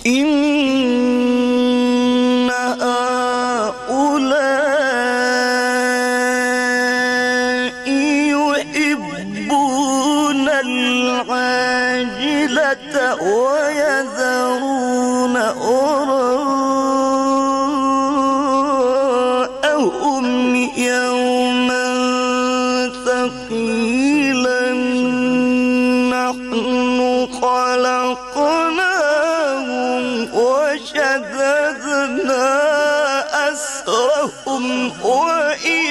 إن هؤلاء يحبون العاجلة ويذرون وراءهم يوما ثقيلا نحن خلقناهم وشددنا أسرهم وإن